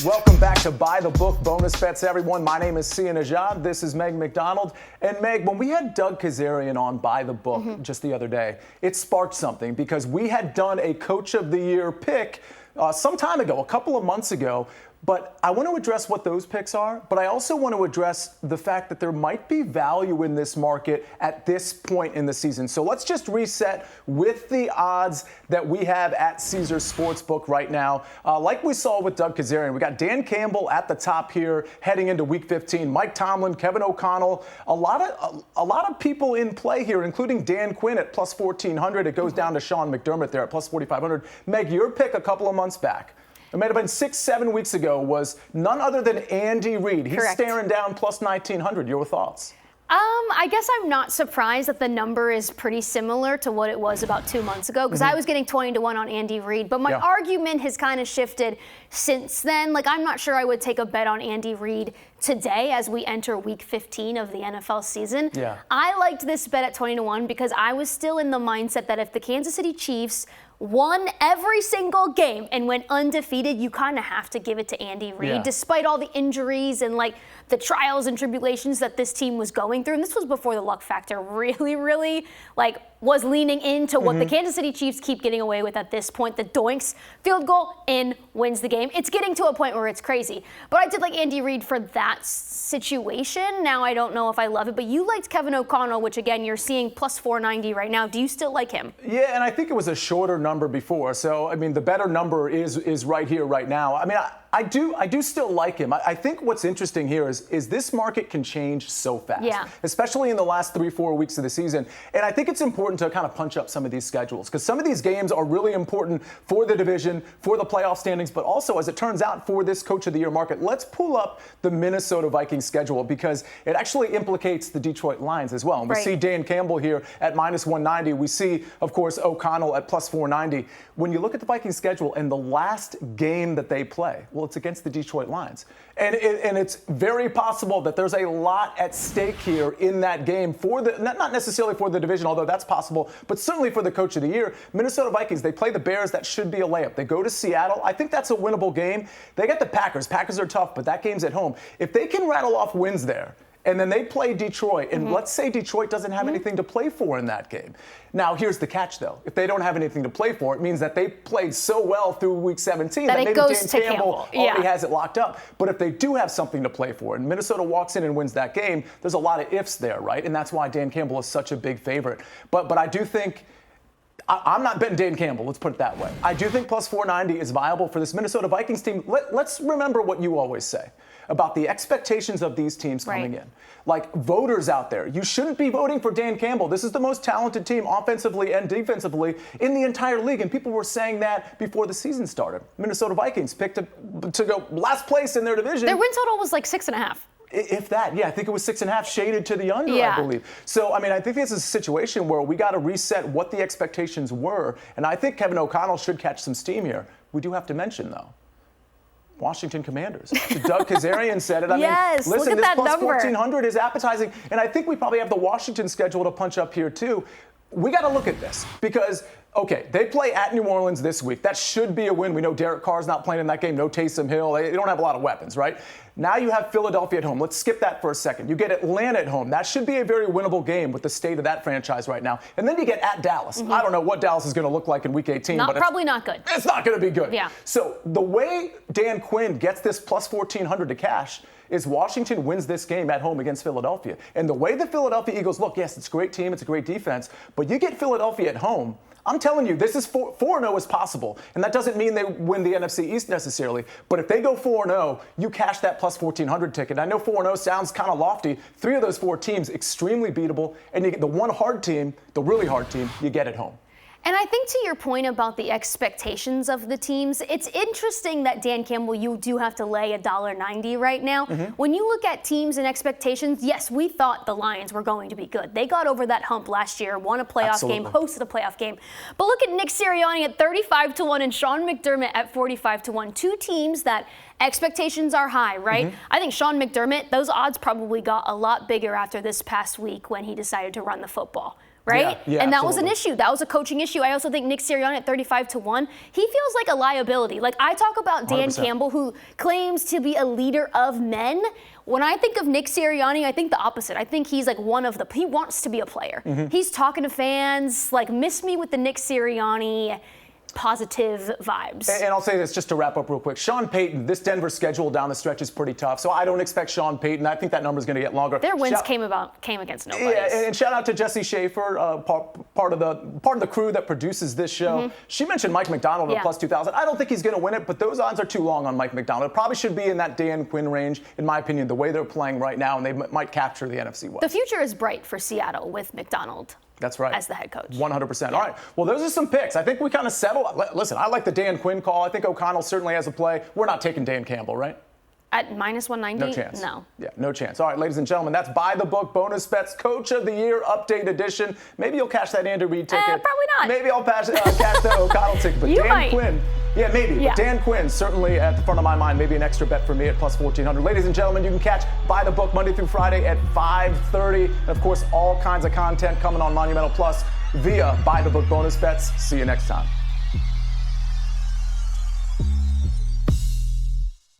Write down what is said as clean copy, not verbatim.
Welcome back to Buy the Book Bonus Bets, everyone. My name is Nejad. This is Meg McDonald. And Meg, when we had Doug Kazarian on Buy the Book just the other day, it sparked something because we had done a Coach of the Year pick some time ago, a couple of months ago. But I want to address what those picks are, but I also want to address the fact that there might be value in this market at this point in the season. So let's just reset with the odds that we have at Caesars Sportsbook right now. Like we saw with Doug Kazarian, we got Dan Campbell at the top here heading into Week 15. Mike Tomlin, Kevin O'Connell, a lot of people in play here, including Dan Quinn at plus 1,400. It goes down to Sean McDermott there at plus 4,500. Meg, your pick a couple of months back, it might have been 6-7 weeks ago, was none other than Andy Reid. He's Correct. staring down plus 1,900. Your thoughts? I guess I'm not surprised that the number is pretty similar to what it was about 2 months ago, because I was getting 20-1 on Andy Reid. But my argument has kind of shifted since then. Like, I'm not sure I would take a bet on Andy Reid today as we enter Week 15 of the NFL season. Yeah. I liked this bet at 20-1 because I was still in the mindset that if the Kansas City Chiefs won every single game and went undefeated, you kind of have to give it to Andy Reid, despite all the injuries and like the trials and tribulations that this team was going through. And this was before the luck factor really like was leaning into what the Kansas City Chiefs keep getting away with at this point. The doinks, field goal in, wins the game. It's getting to a point where it's crazy. But I did like Andy Reid for that situation. Now I don't know if I love it, but you liked Kevin O'Connell, which again, you're seeing plus 490 right now. Do you still like him? Yeah, and I think it was a shorter number before. So, I mean, the better number is right here, right now. I mean, I do still like him. I think what's interesting here is this market can change so fast, especially in the last 3-4 weeks of the season. And I think it's important to kind of punch up some of these schedules because some of these games are really important for the division, for the playoff standings, but also, as it turns out, for this Coach of the Year market. Let's pull up the Minnesota Vikings schedule because it actually implicates the Detroit Lions as well. And we see Dan Campbell here at minus 190. We see, of course, O'Connell at plus 490. When you look at the Vikings schedule and the last game that they play, well, it's against the Detroit Lions. And it's very possible that there's a lot at stake here in that game for the, not necessarily for the division, although that's possible, but certainly for the Coach of the Year. Minnesota Vikings, they play the Bears. That should be a layup. They go to Seattle. I think that's a winnable game. They got the Packers. Packers are tough, but that game's at home. If they can rattle off wins there, and then they play Detroit, and let's say Detroit doesn't have anything to play for in that game. Now, here's the catch, though. If they don't have anything to play for, it means that they played so well through Week 17 that maybe Dan Campbell already has it locked up. But if they do have something to play for, and Minnesota walks in and wins that game, there's a lot of ifs there, right? And that's why Dan Campbell is such a big favorite. But I do think I'm not betting Dan Campbell, let's put it that way. I do think plus 490 is viable for this Minnesota Vikings team. Let's remember what you always say about the expectations of these teams coming in. Like voters out there, you shouldn't be voting for Dan Campbell. This is the most talented team offensively and defensively in the entire league, and people were saying that before the season started. Minnesota Vikings picked to go last place in their division. Their win total was like 6.5. If that, I think it was 6.5 shaded to the under, I believe. So, I mean, I think this is a situation where we got to reset what the expectations were. And I think Kevin O'Connell should catch some steam here. We do have to mention, though, Washington Commanders. Doug Kazarian said it. I mean, listen, this plus 1,400 is appetizing. And I think we probably have the Washington schedule to punch up here, too. We got to look at this because, okay, they play at New Orleans this week. That should be a win. We know Derek Carr's not playing in that game. No Taysom Hill. They don't have a lot of weapons, right? Now you have Philadelphia at home. Let's skip that for a second. You get Atlanta at home. That should be a very winnable game with the state of that franchise right now. And then you get at Dallas. I don't know what Dallas is going to look like in Week 18. Probably not good. It's not going to be good. Yeah. So the way Dan Quinn gets this plus 1,400 to cash is Washington wins this game at home against Philadelphia. And the way the Philadelphia Eagles look, yes, it's a great team, it's a great defense, but you get Philadelphia at home, I'm telling you, this is 4-0 is possible. And that doesn't mean they win the NFC East necessarily. But if they go 4-0, you cash that plus 1,400 ticket. I know 4-0 sounds kind of lofty. 3 of those 4 teams, extremely beatable. And you get the one hard team, the really hard team, you get it home. And I think to your point about the expectations of the teams, it's interesting that Dan Campbell, you do have to lay $1.90 right now. When you look at teams and expectations, yes, we thought the Lions were going to be good. They got over that hump last year, won a playoff game, hosted a playoff game. But look at Nick Sirianni at 35-1 and Sean McDermott at 45-1. Two teams that expectations are high, right? I think Sean McDermott, those odds probably got a lot bigger after this past week when he decided to run the football. right? Yeah, and that was an absolutely. issue. That was a coaching issue. I also think Nick Sirianni at 35-1, he feels like a liability. Like I talk about Dan 100%. Campbell, who claims to be a leader of men. When I think of Nick Sirianni, I think the opposite. I think he's like he wants to be a player. He's talking to fans, like miss me with the Nick Sirianni positive vibes. And I'll say this just to wrap up real quick. Sean Payton, this Denver schedule down the stretch is pretty tough, so I don't expect Sean Payton. I think that number is going to get longer. Their wins came against nobody. Yeah, and shout out to Jesse Schaefer, part of the crew that produces this show. She mentioned Mike McDonald at plus 2,000. I don't think he's going to win it, but those odds are too long on Mike McDonald. It probably should be in that Dan Quinn range, in my opinion, the way they're playing right now, and they might capture the NFC West. The future is bright for Seattle with McDonald. That's right. As the head coach. 100%. All right. Well, those are some picks. I think we kind of settled. Listen, I like the Dan Quinn call. I think O'Connell certainly has a play. We're not taking Dan Campbell, right? At -190? No chance. No. Yeah, no chance. All right, ladies and gentlemen, that's By the Book Bonus Bets Coach of the Year Update Edition. Maybe you'll cash that Andy Reid ticket. Probably not. Maybe I'll cash the O'Connell ticket. But You Dan might. Quinn. Yeah, maybe. Yeah. But Dan Quinn, certainly at the front of my mind, maybe an extra bet for me at plus 1,400. Ladies and gentlemen, you can catch By the Book Monday through Friday at 5:30. And, of course, all kinds of content coming on Monumental Plus via By the Book Bonus Bets. See you next time.